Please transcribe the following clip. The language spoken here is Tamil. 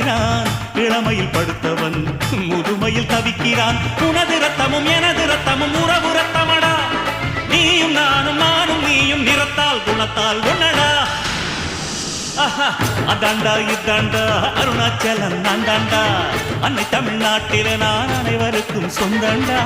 தவிக்கிறான், இளமையில் படுத்தவன் முதுமையில் தவிக்கிறான். உனது ரத்தமும் எனது ரத்தமும் உறவு ரத்தமடா, நீயும் நானும் நானும் நீயும் நிறத்தால் குணத்தால் ஒன்னடா. அதாண்டா இதாண்டா அருணாச்சலம் நான் தாண்டா, அன்னை தமிழ்நாட்டில நான் அனைவருக்கும் சொந்தண்டா.